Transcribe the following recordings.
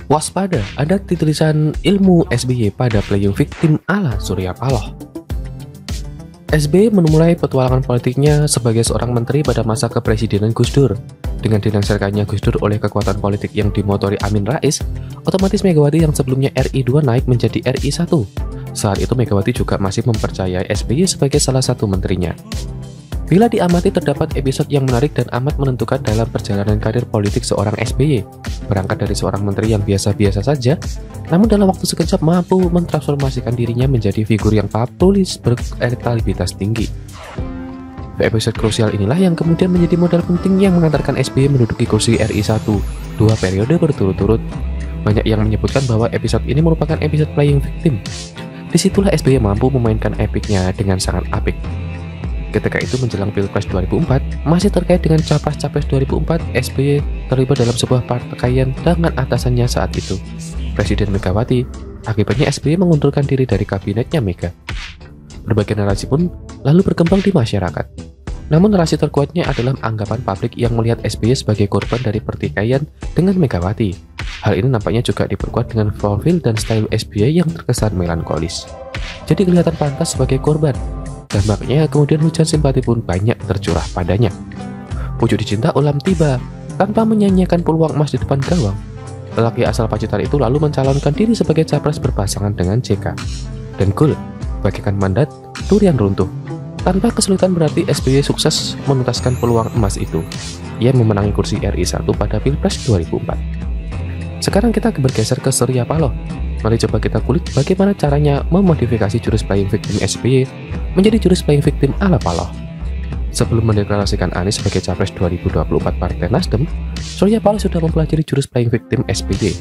Waspada, ada tulisan ilmu SBY pada playing victim ala Surya Paloh. SBY memulai petualangan politiknya sebagai seorang menteri pada masa kepresidenan Gus Dur. Dengan dilengsarkannya Gus Dur oleh kekuatan politik yang dimotori Amin Rais, otomatis Megawati yang sebelumnya RI2 naik menjadi RI1. Saat itu Megawati juga masih mempercayai SBY sebagai salah satu menterinya. Bila diamati terdapat episode yang menarik dan amat menentukan dalam perjalanan karir politik seorang SBY. Berangkat dari seorang menteri yang biasa-biasa saja, namun dalam waktu sekejap mampu mentransformasikan dirinya menjadi figur yang populis berelektabilitas tinggi. Episode krusial inilah yang kemudian menjadi modal penting yang mengantarkan SBY menduduki kursi RI1 2 periode berturut-turut. Banyak yang menyebutkan bahwa episode ini merupakan episode playing victim. Disitulah SBY mampu memainkan epicnya dengan sangat apik. Ketika itu menjelang Pilpres 2004, masih terkait dengan Capres-Capres 2004, SBY terlibat dalam sebuah pertikaian dengan atasannya saat itu, Presiden Megawati. Akibatnya SBY mengundurkan diri dari kabinetnya Mega. Berbagai narasi pun lalu berkembang di masyarakat. Namun narasi terkuatnya adalah anggapan publik yang melihat SBY sebagai korban dari pertikaian dengan Megawati. Hal ini nampaknya juga diperkuat dengan profil dan style SBY yang terkesan melankolis. Jadi kelihatan pantas sebagai korban. Dan makanya kemudian hujan simpati pun banyak tercurah padanya. Wujud dicinta ulam tiba, tanpa menyanyiakan peluang emas di depan gawang. Lelaki asal Pacitan itu lalu mencalonkan diri sebagai capres berpasangan dengan JK. Dan cool, bagikan mandat, durian runtuh. Tanpa kesulitan berarti SBY sukses menuntaskan peluang emas itu. Ia memenangi kursi RI1 pada Pilpres 2004. Sekarang kita bergeser ke Surya Paloh. Mari coba kita kulik bagaimana caranya memodifikasi jurus playing victim SBY menjadi jurus playing victim ala Paloh. Sebelum mendeklarasikan Anies sebagai Capres 2024 Partai Nasdem, Surya Paloh sudah mempelajari jurus playing victim SBY.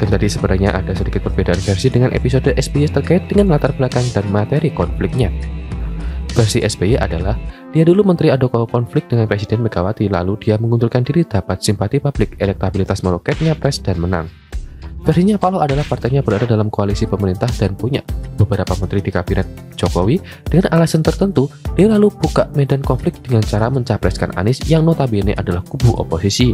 Dan tadi sebenarnya ada sedikit perbedaan versi dengan episode SBY terkait dengan latar belakang dan materi konfliknya. Versi SBY adalah, dia dulu menteri advokat konflik dengan Presiden Megawati, lalu dia mengundurkan diri dapat simpati publik, elektabilitas meroketnya pres dan menang. Versinya Paloh adalah partainya berada dalam koalisi pemerintah dan punya beberapa menteri di kabinet Jokowi. Dengan alasan tertentu, dia lalu buka medan konflik dengan cara mencapreskan Anies yang notabene adalah kubu oposisi.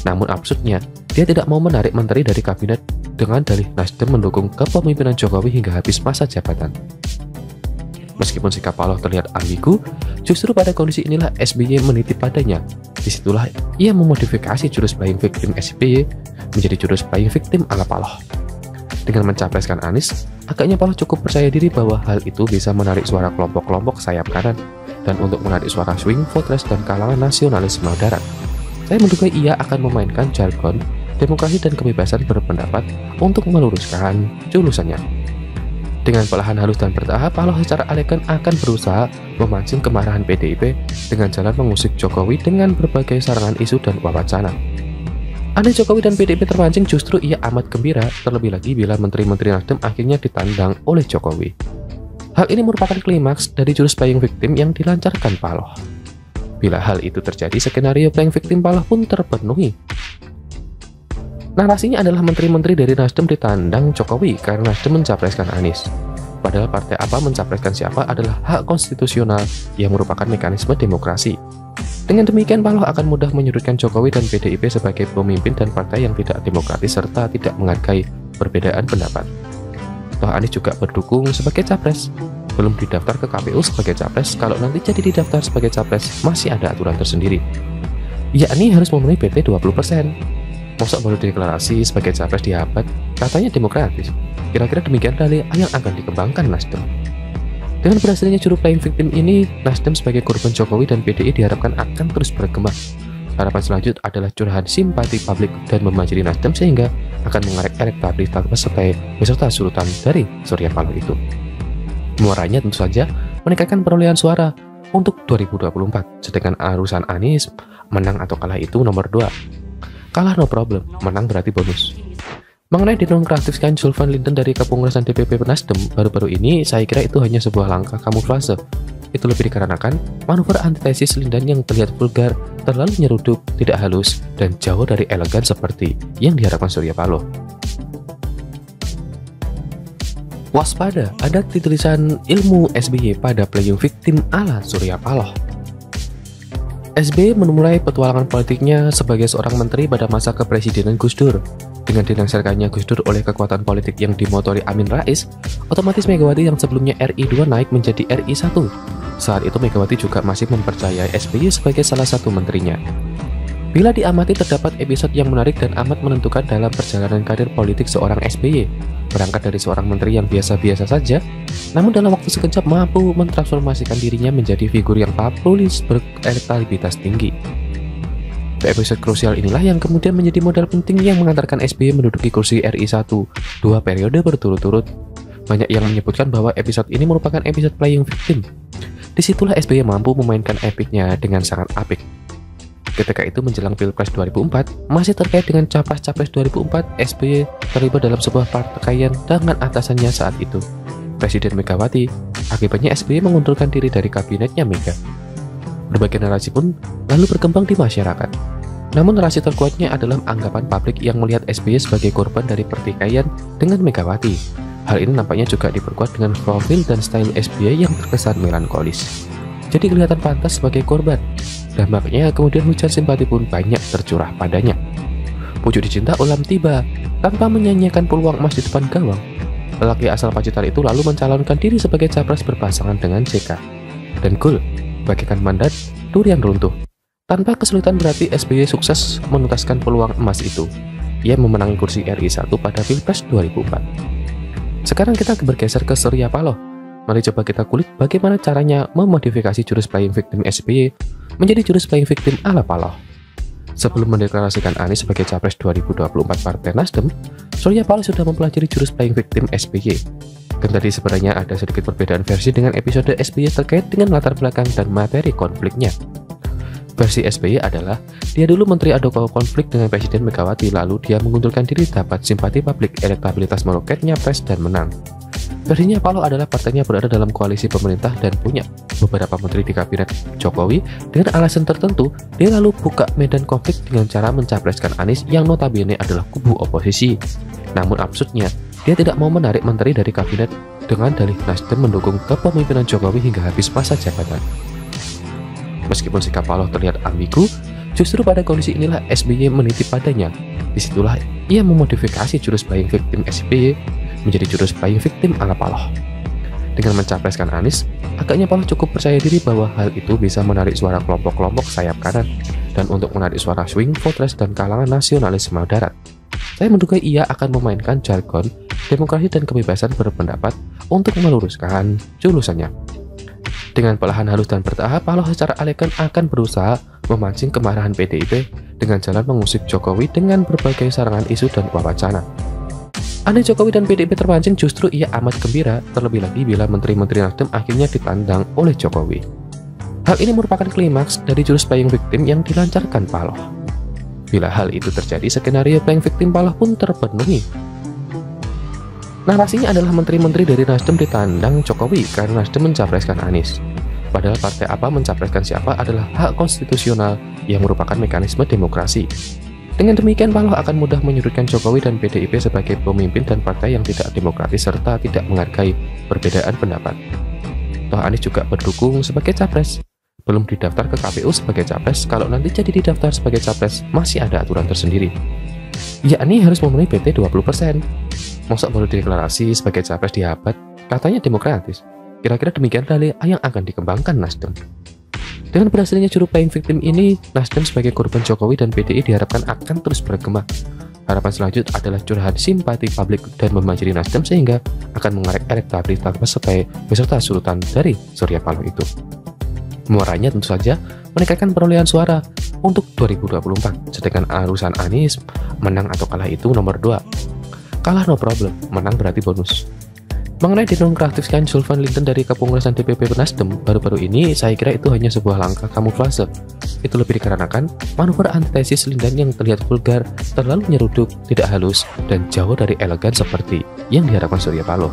Namun absurdnya, dia tidak mau menarik menteri dari kabinet dengan dalih Nasdem mendukung kepemimpinan Jokowi hingga habis masa jabatan. Meskipun sikap Paloh terlihat ambigu, justru pada kondisi inilah SBY menitip padanya. Disitulah ia memodifikasi jurus playing victim SBY menjadi jurus playing victim ala Paloh. Dengan mencapreskan Anies, agaknya Paloh cukup percaya diri bahwa hal itu bisa menarik suara kelompok-kelompok sayap kanan dan untuk menarik suara swing voters dan kalangan nasionalis moderat. Saya menduga ia akan memainkan jargon demokrasi dan kebebasan berpendapat untuk meluruskan julusannya. Dengan perlahan halus dan bertahap, Paloh secara elegan akan berusaha memancing kemarahan PDIP dengan jalan mengusik Jokowi dengan berbagai sarangan isu dan wacana. Aneh Jokowi dan PDIP terpancing, justru ia amat gembira, terlebih lagi bila menteri-menteri Nasdem akhirnya ditandang oleh Jokowi. Hal ini merupakan klimaks dari jurus playing victim yang dilancarkan Paloh. Bila hal itu terjadi, skenario playing victim Paloh pun terpenuhi. Narasinya adalah menteri-menteri dari Nasdem ditandang Jokowi karena Nasdem mencapreskan Anies. Padahal partai apa mencapreskan siapa adalah hak konstitusional yang merupakan mekanisme demokrasi. Dengan demikian, Paloh akan mudah menyudutkan Jokowi dan PDIP sebagai pemimpin dan partai yang tidak demokratis serta tidak menghargai perbedaan pendapat. Toh Anies juga berdukung sebagai capres. Belum didaftar ke KPU sebagai capres, kalau nanti jadi didaftar sebagai capres masih ada aturan tersendiri. Yakni harus memenuhi PT 20%. Masa baru deklarasi sebagai capres di abad, katanya demokratis. Kira-kira demikian dalih yang akan dikembangkan Nasdem. Dengan berhasilnya jurus playing victim ini, Nasdem sebagai korban Jokowi dan PDI diharapkan akan terus berkembang. Harapan selanjutnya adalah curahan simpati publik dan memanjiri Nasdem sehingga akan mengerek elektabilitas beserta surutan dari Surya Paloh itu. Muaranya tentu saja meningkatkan perolehan suara untuk 2024, sedangkan urusan Anies menang atau kalah itu nomor 2. Kalah no problem, menang berarti bonus. Mengenai dinonaktifkan Zulfan Linden dari kepengurusan DPP Nasdem baru-baru ini, saya kira itu hanya sebuah langkah kamuflase. Itu lebih dikarenakan manuver antitesis Linden yang terlihat vulgar, terlalu nyeruduk, tidak halus, dan jauh dari elegan seperti yang diharapkan Surya Paloh. Waspada, ada tulisan ilmu SBY pada playing victim ala Surya Paloh. SBY memulai petualangan politiknya sebagai seorang menteri pada masa kepresidenan Gus Dur. Dengan dilengsarkannya Gus Dur oleh kekuatan politik yang dimotori Amin Rais, otomatis Megawati yang sebelumnya RI2 naik menjadi RI1. Saat itu Megawati juga masih mempercayai SBY sebagai salah satu menterinya. Bila diamati, terdapat episode yang menarik dan amat menentukan dalam perjalanan karir politik seorang SBY. Berangkat dari seorang menteri yang biasa-biasa saja, namun dalam waktu sekejap mampu mentransformasikan dirinya menjadi figur yang populis berelektabilitas tinggi. Episode krusial inilah yang kemudian menjadi modal penting yang mengantarkan SBY menduduki kursi RI1 2 periode berturut-turut. Banyak yang menyebutkan bahwa episode ini merupakan episode playing victim. Disitulah SBY mampu memainkan epicnya dengan sangat apik. Ketika itu menjelang Pilpres 2004, masih terkait dengan Capres 2004, SBY terlibat dalam sebuah pertikaian dengan atasannya saat itu, Presiden Megawati. Akibatnya SBY mengundurkan diri dari kabinetnya Mega. Berbagai narasi pun lalu berkembang di masyarakat. Namun narasi terkuatnya adalah anggapan publik yang melihat SBY sebagai korban dari pertikaian dengan Megawati. Hal ini nampaknya juga diperkuat dengan profil dan style SBY yang terkesan melankolis. Jadi kelihatan pantas sebagai korban. Dampaknya kemudian hujan simpati pun banyak tercurah padanya. Pucuk dicinta ulam tiba, tanpa menyanyiakan peluang emas di depan gawang. Lelaki asal Pacitan itu lalu mencalonkan diri sebagai capres berpasangan dengan JK. Dan gol, bagikan mandat, durian runtuh. Tanpa kesulitan berarti SBY sukses menuntaskan peluang emas itu. Ia memenangi kursi RI1 pada Pilpres 2004. Sekarang kita bergeser ke Surya Paloh. Mari coba kita kulik bagaimana caranya memodifikasi jurus playing victim SBY menjadi jurus playing victim ala Paloh. Sebelum mendeklarasikan Anies sebagai Capres 2024 Partai Nasdem, Surya Paloh sudah mempelajari jurus playing victim SBY. Dan tadi sebenarnya ada sedikit perbedaan versi dengan episode SBY terkait dengan latar belakang dan materi konfliknya. Versi SBY adalah, dia dulu menteri adu konflik dengan Presiden Megawati, lalu dia mengundurkan diri dapat simpati publik, elektabilitas meroketnya pres dan menang. Versinya Paloh adalah partainya berada dalam koalisi pemerintah dan punya beberapa menteri di kabinet Jokowi. Dengan alasan tertentu, dia lalu buka medan konflik dengan cara mencapreskan Anies yang notabene adalah kubu oposisi. Namun absurdnya, dia tidak mau menarik menteri dari kabinet dengan dalih Nasdem mendukung kepemimpinan Jokowi hingga habis masa jabatan. Meskipun sikap Paloh terlihat ambigu, justru pada kondisi inilah SBY menitip padanya. Disitulah ia memodifikasi jurus playing victim SBY menjadi jurus playing victim ala Paloh. Dengan mencapreskan Anies, agaknya Paloh cukup percaya diri bahwa hal itu bisa menarik suara kelompok-kelompok sayap kanan dan untuk menarik suara swing voters dan kalangan nasionalisme darat. Saya menduga ia akan memainkan jargon demokrasi dan kebebasan berpendapat untuk meluruskan julusannya. Dengan perlahan halus dan bertahap, Paloh secara elegan akan berusaha memancing kemarahan PDIP dengan jalan mengusik Jokowi dengan berbagai sarangan isu dan wacana. Andai Jokowi dan PDIP terpancing, justru ia amat gembira, terlebih lagi bila menteri-menteri Nasdem akhirnya ditandang oleh Jokowi. Hal ini merupakan klimaks dari jurus playing victim yang dilancarkan Paloh. Bila hal itu terjadi, skenario playing victim Paloh pun terpenuhi. Narasinya adalah menteri-menteri dari Nasdem ditandang Jokowi karena Nasdem mencapreskan Anies. Padahal partai apa mencapreskan siapa adalah hak konstitusional yang merupakan mekanisme demokrasi. Dengan demikian, Paloh akan mudah menyudutkan Jokowi dan PDIP sebagai pemimpin dan partai yang tidak demokratis serta tidak menghargai perbedaan pendapat. Toh Anies juga berdukung sebagai capres. Belum didaftar ke KPU sebagai capres, kalau nanti jadi didaftar sebagai capres, masih ada aturan tersendiri. Yakni harus memenuhi PT 20%. Masa baru deklarasi sebagai capres dihabat, katanya demokratis. Kira-kira demikian dalih yang akan dikembangkan Nasdem. Dengan berhasilnya jurus playing victim ini, Nasdem sebagai korban Jokowi dan PDI diharapkan akan terus bergema. Harapan selanjutnya adalah curahan simpati publik dan memanjiri Nasdem sehingga akan mengerek elektabilitas beserta surutan dari Surya Paloh itu. Muaranya tentu saja meningkatkan perolehan suara untuk 2024, sedangkan urusan Anies menang atau kalah itu nomor 2. Kalah no problem, menang berarti bonus. Mengenai dinonaktifkan Zulfan Linton dari kepengurusan DPP Nasdem baru-baru ini, saya kira itu hanya sebuah langkah kamuflase. Itu lebih dikarenakan manuver antitesis Linton yang terlihat vulgar, terlalu nyeruduk, tidak halus, dan jauh dari elegan seperti yang diharapkan Surya Paloh.